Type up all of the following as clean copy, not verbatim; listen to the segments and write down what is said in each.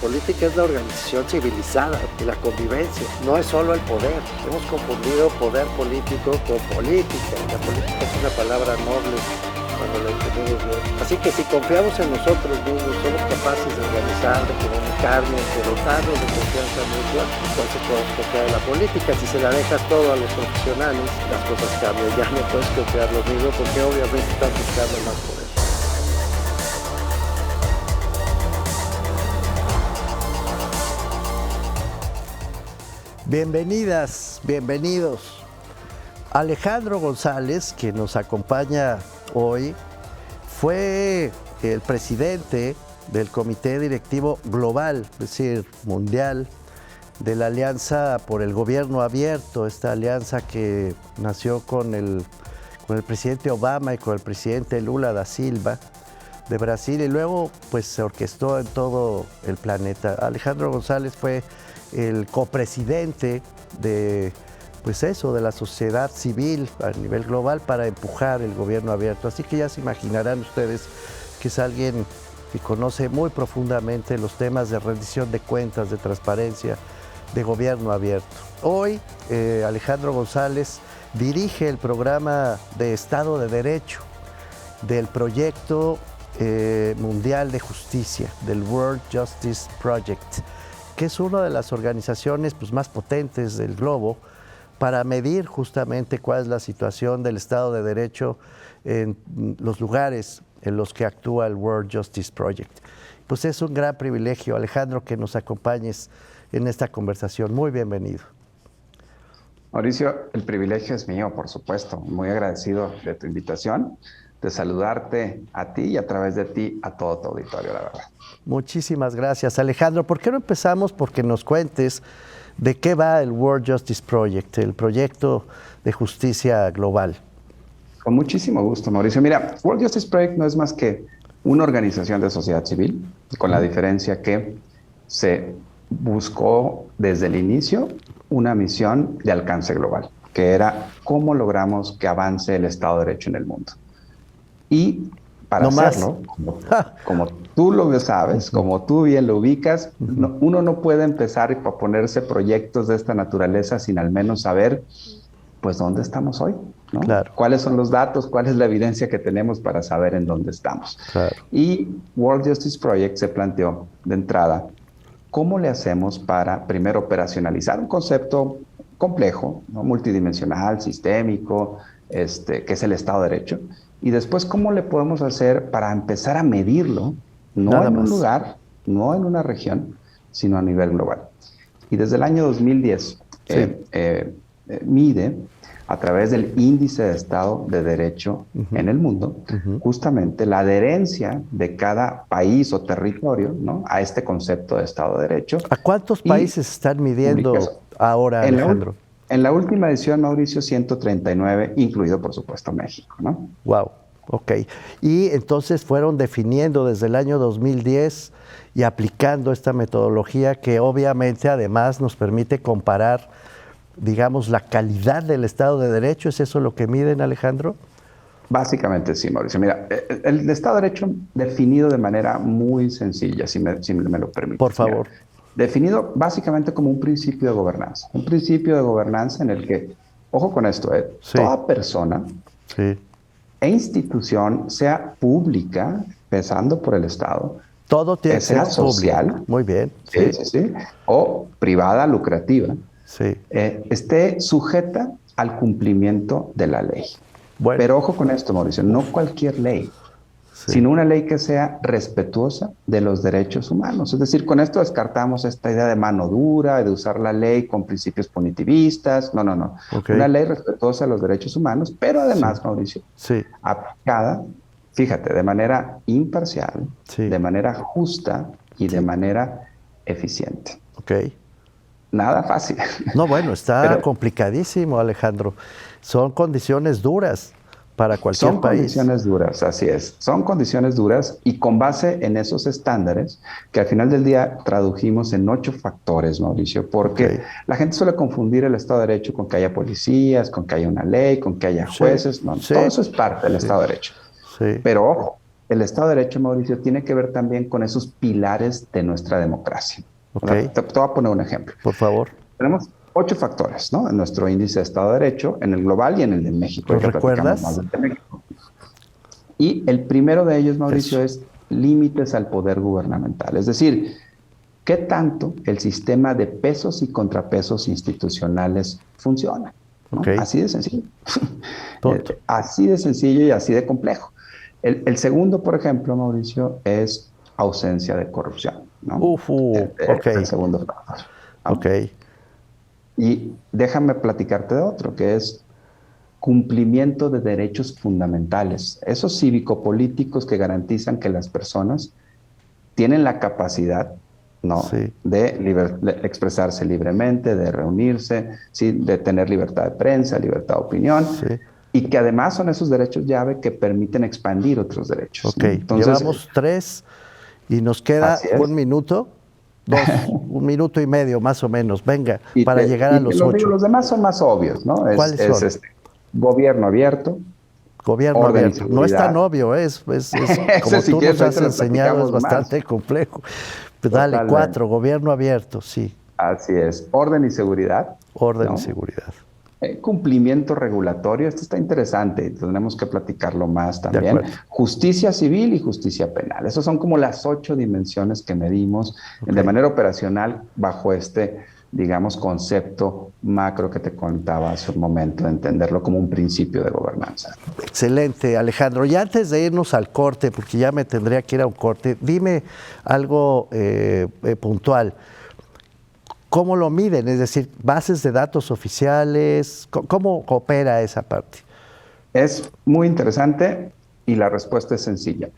política es la organización civilizada y la convivencia, no es solo el poder. Hemos confundido poder político con política. La política es una palabra noble cuando la entendemos bien. Así que si confiamos en nosotros mismos, somos capaces de organizar, de comunicarnos, de dotarnos de confianza mutua, entonces podemos confiar en la política. Si se la dejas todo a los profesionales, las cosas cambian. Ya no puedes confiar lo mismo porque obviamente estás buscando más poder. Bienvenidas, bienvenidos. Alejandro González, que nos acompaña hoy, fue el presidente del Comité Directivo Global, es decir, mundial, de la Alianza por el Gobierno Abierto, esta alianza que nació con el presidente Obama y con el presidente Lula da Silva de Brasil y luego pues se orquestó en todo el planeta. Alejandro González fue el copresidente de la sociedad civil a nivel global para empujar el gobierno abierto. Así que ya se imaginarán ustedes que es alguien que conoce muy profundamente los temas de rendición de cuentas, de transparencia, de gobierno abierto. Hoy Alejandro González dirige el programa de Estado de Derecho del proyecto mundial de justicia, del World Justice Project, que es una de las organizaciones más potentes del globo para medir justamente cuál es la situación del Estado de Derecho en los lugares en los que actúa el World Justice Project. Pues es un gran privilegio, Alejandro, que nos acompañes en esta conversación. Muy bienvenido. Mauricio, el privilegio es mío, por supuesto. Muy agradecido de tu invitación, de saludarte a ti y a través de ti a todo tu auditorio, la verdad. Muchísimas gracias, Alejandro. ¿Por qué no empezamos porque nos cuentes de qué va el World Justice Project, el proyecto de justicia global? Con muchísimo gusto, Mauricio. Mira, World Justice Project no es más que una organización de sociedad civil, con la diferencia que se buscó desde el inicio una misión de alcance global, que era cómo logramos que avance el Estado de Derecho en el mundo. Y para hacerlo, como tú lo sabes, como tú bien lo ubicas, uno no puede empezar a ponerse proyectos de esta naturaleza sin al menos saber, pues, dónde estamos hoy, ¿no? Claro. ¿Cuáles son los datos? ¿Cuál es la evidencia que tenemos para saber en dónde estamos? Claro. Y World Justice Project se planteó de entrada, ¿cómo le hacemos para, primero, operacionalizar un concepto complejo, ¿no? Multidimensional, sistémico, que es el Estado de Derecho? Y después, ¿cómo le podemos hacer para empezar a medirlo, no en un lugar, no en una región, sino a nivel global? Y desde el año 2010 mide, a través del Índice de Estado de Derecho en el mundo, justamente la adherencia de cada país o territorio, ¿no?, a este concepto de Estado de Derecho. ¿A cuántos países están midiendo ahora, Alejandro? En la última edición, Mauricio, 139, incluido, por supuesto, México, ¿no? Wow, ok. Y entonces fueron definiendo desde el año 2010 y aplicando esta metodología que obviamente además nos permite comparar, digamos, la calidad del Estado de Derecho. ¿Es eso lo que miden, Alejandro? Básicamente sí, Mauricio. Mira, el Estado de Derecho definido de manera muy sencilla, si me lo permites. Por favor. Mira, definido básicamente como un principio de gobernanza. Un principio de gobernanza en el que, ojo con esto, toda persona e institución, sea pública, empezando por el Estado, todo tiene que sea ser social, público. Muy bien. Sí, o privada, lucrativa, esté sujeta al cumplimiento de la ley. Bueno. Pero ojo con esto, Mauricio, no cualquier ley, sino una ley que sea respetuosa de los derechos humanos. Es decir, con esto descartamos esta idea de mano dura, de usar la ley con principios punitivistas. No. Okay. Una ley respetuosa de los derechos humanos, pero además, Mauricio, aplicada, fíjate, de manera imparcial, de manera justa y de manera eficiente. Ok. Nada fácil. No, bueno, está complicadísimo, Alejandro. Son condiciones duras para cualquier país. Son condiciones duras, así es. Son condiciones duras y con base en esos estándares que al final del día tradujimos en 8 factores, Mauricio, porque la gente suele confundir el Estado de Derecho con que haya policías, con que haya una ley, con que haya jueces. No, todo eso es parte del Estado de Derecho. Pero ojo, el Estado de Derecho, Mauricio, tiene que ver también con esos pilares de nuestra democracia. Okay. Te voy a poner un ejemplo. Por favor. Tenemos 8 factores, ¿no? En nuestro índice de Estado de Derecho, en el global y en el de México. ¿Lo recuerdas? Más de México. Y el primero de ellos, Mauricio, es límites al poder gubernamental. Es decir, ¿qué tanto el sistema de pesos y contrapesos institucionales funciona? ¿No? Okay. Así de sencillo. Así de sencillo y así de complejo. El segundo, por ejemplo, Mauricio, es ausencia de corrupción, ¿no? Okay. El segundo factor, ¿no? Okay. Y déjame platicarte de otro, que es cumplimiento de derechos fundamentales, esos cívico-políticos que garantizan que las personas tienen la capacidad, ¿no? Sí. de expresarse libremente, de reunirse, ¿sí? De tener libertad de prensa, libertad de opinión, Sí. y que además son esos derechos llave que permiten expandir otros derechos. Ok, ¿no? Entonces, llevamos 3 y nos queda 1 minuto, 2, 1 minuto y medio más o menos, venga, para llegar a los 8. Los demás son más obvios, ¿no? ¿Cuáles son? Gobierno abierto. Gobierno abierto. No es tan obvio, es como si tú quieres, nos has enseñado, es bastante complejo. Pues dale, 4, gobierno abierto, sí. Así es. Orden y seguridad. Orden, ¿no? y seguridad. Cumplimiento regulatorio, esto está interesante, tenemos que platicarlo más también. Justicia civil y justicia penal. Esas son como las 8 dimensiones que medimos de manera operacional bajo este, digamos, concepto macro que te contaba hace un momento, de entenderlo como un principio de gobernanza. Excelente, Alejandro. Y antes de irnos al corte, porque ya me tendría que ir a un corte, dime algo puntual. ¿Cómo lo miden? Es decir, bases de datos oficiales, ¿cómo opera esa parte? Es muy interesante y la respuesta es sencilla.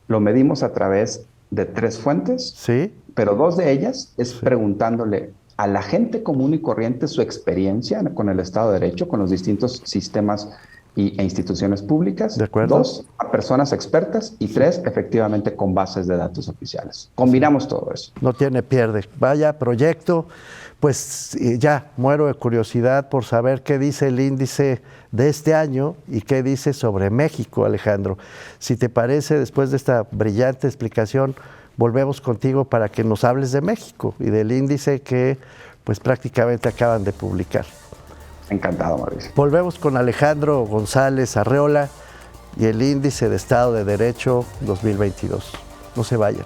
Lo medimos a través de 3 fuentes, ¿sí? Pero 2 de ellas es preguntándole a la gente común y corriente su experiencia con el Estado de Derecho, con los distintos sistemas e instituciones públicas. ¿De acuerdo? 2, a personas expertas. Y 3, efectivamente, con bases de datos oficiales. Combinamos todo eso. No tiene pierde. Vaya proyecto. Pues ya muero de curiosidad por saber qué dice el índice de este año y qué dice sobre México, Alejandro. Si te parece, después de esta brillante explicación, volvemos contigo para que nos hables de México y del índice que pues prácticamente acaban de publicar. Encantado, Mauricio. Volvemos con Alejandro González Arreola y el índice de Estado de Derecho 2022. No se vayan.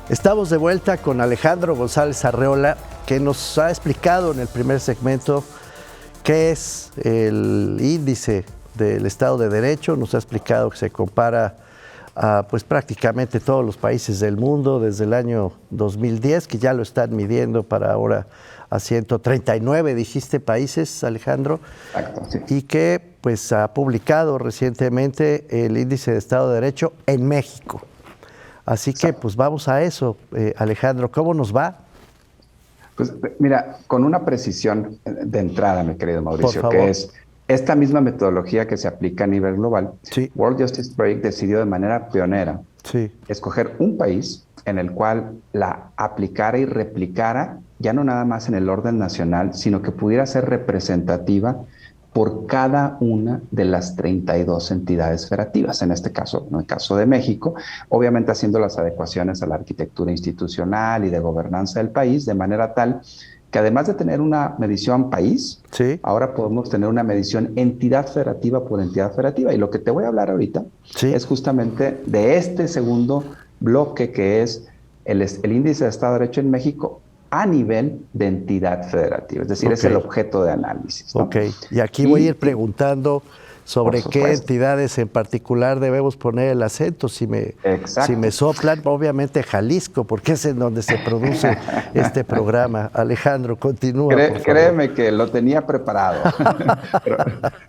Estamos de vuelta con Alejandro González Arreola, que nos ha explicado en el primer segmento qué es el índice del Estado de Derecho. Nos ha explicado que se compara a pues, prácticamente todos los países del mundo desde el año 2010, que ya lo están midiendo para ahora a 139, dijiste, países, Alejandro. Exacto, sí. Y que pues, ha publicado recientemente el índice de Estado de Derecho en México. Así que pues vamos a eso, Alejandro, ¿cómo nos va? Pues mira, con una precisión de entrada, mi querido Mauricio, Por favor. que es esta misma metodología que se aplica a nivel global. Sí. World Justice Project decidió de manera pionera escoger un país en el cual la aplicara y replicara, ya no nada más en el orden nacional, sino que pudiera ser representativa por cada una de las 32 entidades federativas, en este caso, en el caso de México, obviamente haciendo las adecuaciones a la arquitectura institucional y de gobernanza del país, de manera tal que además de tener una medición país, ahora podemos tener una medición entidad federativa por entidad federativa. Y lo que te voy a hablar ahorita es justamente de este segundo bloque, que es el índice de Estado de Derecho en México a nivel de entidad federativa, es decir, es el objeto de análisis, ¿no? Ok, y aquí voy a ir preguntando sobre qué entidades en particular debemos poner el acento, si me soplan, obviamente Jalisco, porque es en donde se produce este programa. Alejandro, continúa, por favor. Créeme que lo tenía preparado.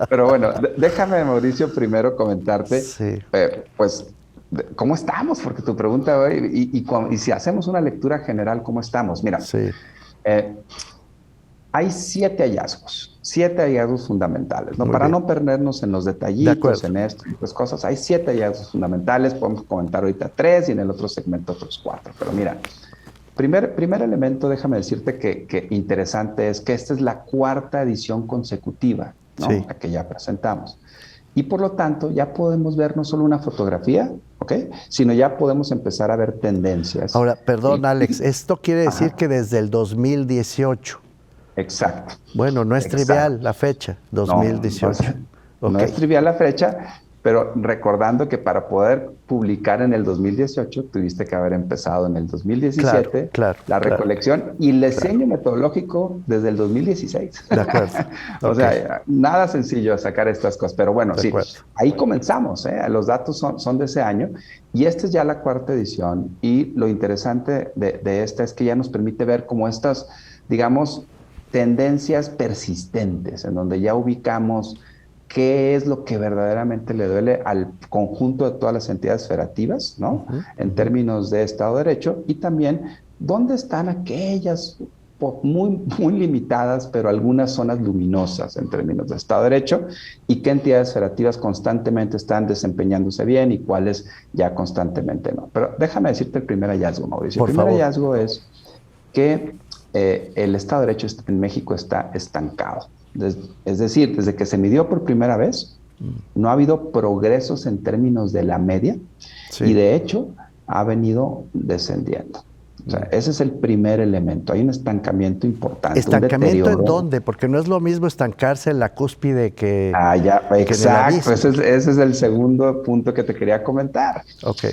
pero bueno, déjame, Mauricio, primero comentarte, pues ¿cómo estamos? Porque tu pregunta hoy, y si hacemos una lectura general, ¿cómo estamos? Mira, Sí, eh, hay siete hallazgos fundamentales, ¿no? muy Para bien. no perdernos en los De detallitos, acuerdo. en esto y otras cosas, hay siete hallazgos fundamentales, podemos comentar ahorita tres y en el otro segmento otros cuatro, pero mira, primer elemento, déjame decirte que interesante es que esta es la cuarta edición consecutiva, ¿no? Sí. La que ya presentamos. Y por lo tanto, ya podemos ver no solo una fotografía, ¿ok? Sino ya podemos empezar a ver tendencias. Ahora, perdón, Alex, esto quiere decir Ajá, que desde el 2018. exacto, Bueno, no es exacto. trivial la fecha, No es, 2018. no Ok, es trivial la fecha, pero recordando que para poder publicar en el 2018 tuviste que haber empezado en el claro, 2017 claro, la claro, recolección y el claro. diseño metodológico desde el 2016. De acuerdo. O Ok, sea, nada sencillo sacar estas cosas, pero bueno, de sí, acuerdo. ahí comenzamos, ¿eh? Los datos son de ese año y esta es ya la cuarta edición y lo interesante de esta es que ya nos permite ver cómo estas, digamos, tendencias persistentes, en donde ya ubicamos qué es lo que verdaderamente le duele al conjunto de todas las entidades federativas, ¿no? Ujú, En ujú. términos de Estado de Derecho, y también dónde están aquellas muy limitadas, pero algunas zonas luminosas en términos de Estado de Derecho, y qué entidades federativas constantemente están desempeñándose bien y cuáles ya constantemente no. Pero déjame decirte el primer hallazgo, Mauricio. El Por primer favor. hallazgo es que el Estado de Derecho en México está estancado. Es decir, desde que se midió por primera vez, no ha habido progresos en términos de la media y Sí. de hecho ha venido descendiendo. O sea, ese es el primer elemento. Hay un estancamiento importante, un ¿Estancamiento en deterioro. dónde? Porque no es lo mismo estancarse en la cúspide Ah, ya, que en el exacto. abismo. Ese es el segundo punto que te quería comentar. Ok,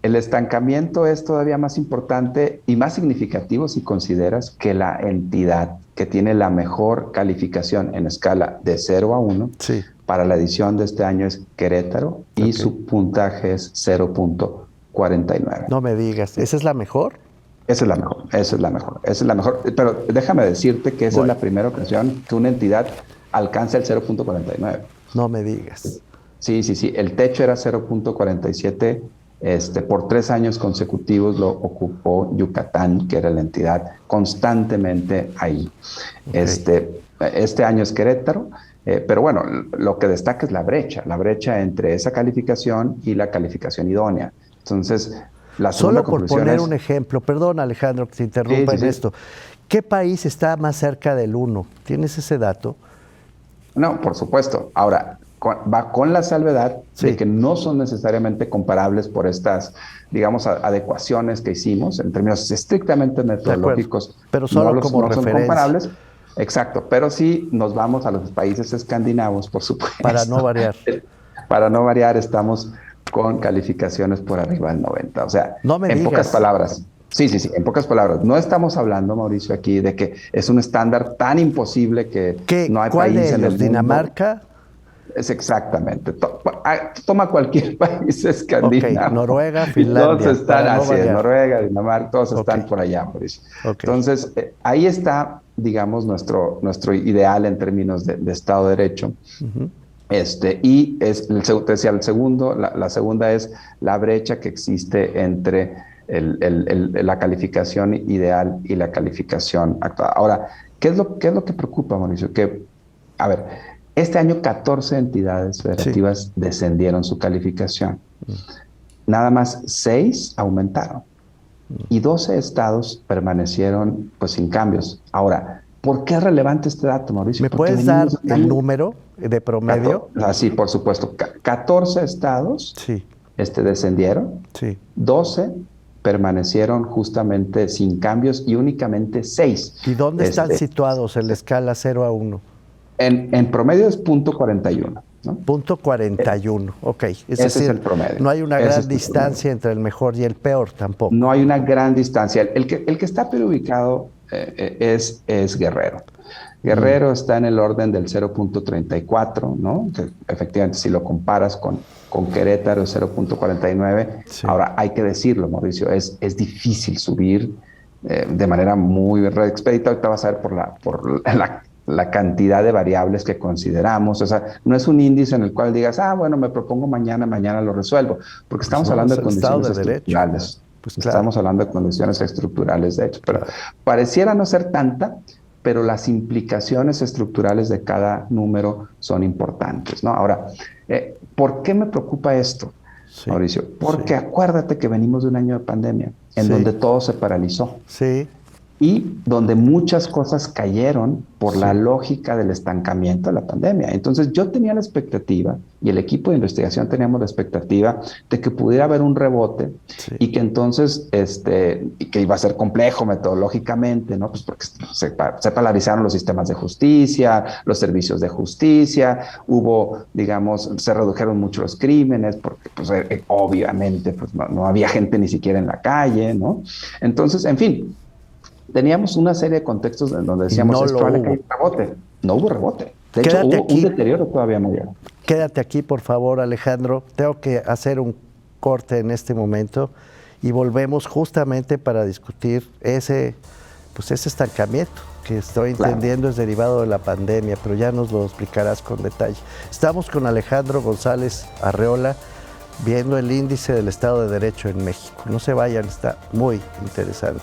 El estancamiento es todavía más importante y más significativo si consideras que la entidad que tiene la mejor calificación en escala de 0 a 1 sí, para la edición de este año es Querétaro y ok. su puntaje es 0.49. No me digas, ¿esa es la mejor? Esa es la mejor, esa es la mejor, esa es la mejor. Pero déjame decirte que esa es Bueno, la primera ocasión que una entidad alcanza el 0.49. no me digas. Sí, sí, sí. El techo era 0.47. Por 3 años consecutivos lo ocupó Yucatán, que era la entidad constantemente ahí. Ok. Este año es Querétaro, pero bueno, lo que destaca es la brecha entre esa calificación y la calificación idónea. Entonces, la segunda Solo por conclusión poner es, un ejemplo, perdón Alejandro que te sí, interrumpa sí, en sí. esto, ¿qué país está más cerca del uno? ¿Tienes ese dato? No, por supuesto. Ahora, va con la salvedad de Sí, que no son necesariamente comparables por estas, digamos, adecuaciones que hicimos en términos estrictamente de acuerdo, metodológicos. pero solo como No son referencia, comparables. Exacto, pero sí nos vamos a los países escandinavos, por para no supuesto. variar. Para no variar, estamos con calificaciones por arriba del 90. O sea, No me en pocas digas, palabras, sí, sí, sí, en pocas palabras, no estamos hablando, Mauricio, aquí de que es un estándar tan imposible que ¿qué, no hay cuál país de en ellos? el mundo. ¿Dinamarca? Es exactamente. Toma cualquier país Ok, escandinavo Noruega, y todos Finlandia, están para no así, variar. Noruega, Dinamarca, todos Ok, están por allá, Mauricio. ok, Entonces, ahí está, digamos, nuestro ideal en términos de Estado de Derecho. Y es, te decía, la segunda es la brecha que existe entre la calificación ideal y la calificación actual. Ahora, qué es lo que preocupa, Mauricio? Que, a ver, este año 14 entidades sí. federativas descendieron su calificación. Nada más 6 aumentaron y 12 estados permanecieron pues sin cambios. Ahora, ¿por qué es relevante este dato, Mauricio? ¿Me Porque puedes venimos de dar un el año número de promedio? Sí, por supuesto. 14 estados Sí, descendieron, sí. 12 permanecieron justamente sin cambios y únicamente 6. ¿Y dónde están situados en la escala 0 a 1? En promedio es 0.41, ¿no? Punto Eh, 41, ok. Es Ese es decir, el promedio. no hay una Ese gran es el promedio. distancia entre el mejor y el peor No tampoco. hay una gran distancia. El que está peor ubicado es Guerrero. Mm, Guerrero está en el orden del 0.34, ¿no? Que efectivamente, si lo comparas con Querétaro, es 0.49. sí, Ahora, hay que decirlo, Mauricio, es difícil subir de manera muy expedita. Ahorita vas a ver por la la cantidad de variables que consideramos. O sea, no es un índice en el cual digas, bueno, me propongo mañana lo resuelvo, porque Pues estamos no, hablando es de el Estado condiciones de Derecho. estructurales. Pues claro. Estamos hablando de condiciones estructurales, de hecho, pero Claro. pareciera no ser tanta, pero las implicaciones estructurales de cada número son importantes, ¿no? Ahora, ¿por qué me preocupa esto, Sí, Mauricio? Porque sí, acuérdate que venimos de un año de pandemia, en sí, donde todo se paralizó sí, y donde muchas cosas cayeron por la sí. lógica del estancamiento de la pandemia. Entonces yo tenía la expectativa, y el equipo de investigación teníamos la expectativa de que pudiera haber un rebote Sí. y que entonces, y que iba a ser complejo metodológicamente, ¿no? Pues porque se paralizaron los sistemas de justicia, los servicios de justicia, hubo, digamos, se redujeron mucho los crímenes, porque pues obviamente pues no había gente ni siquiera en la calle, ¿no? Entonces, en fin, teníamos una serie de contextos en donde Y decíamos, no es lo probable que hubo. haya un rebote. No hubo rebote. De hecho, Quédate hubo un aquí, deterioro todavía mayor. quédate aquí, por favor, Alejandro. Tengo que hacer un corte en este momento y volvemos justamente para discutir ese estancamiento que estoy entendiendo es derivado de la pandemia, pero ya nos lo explicarás con detalle. Estamos con Alejandro González Arreola viendo el índice del Estado de Derecho en México. No se vayan, está muy interesante.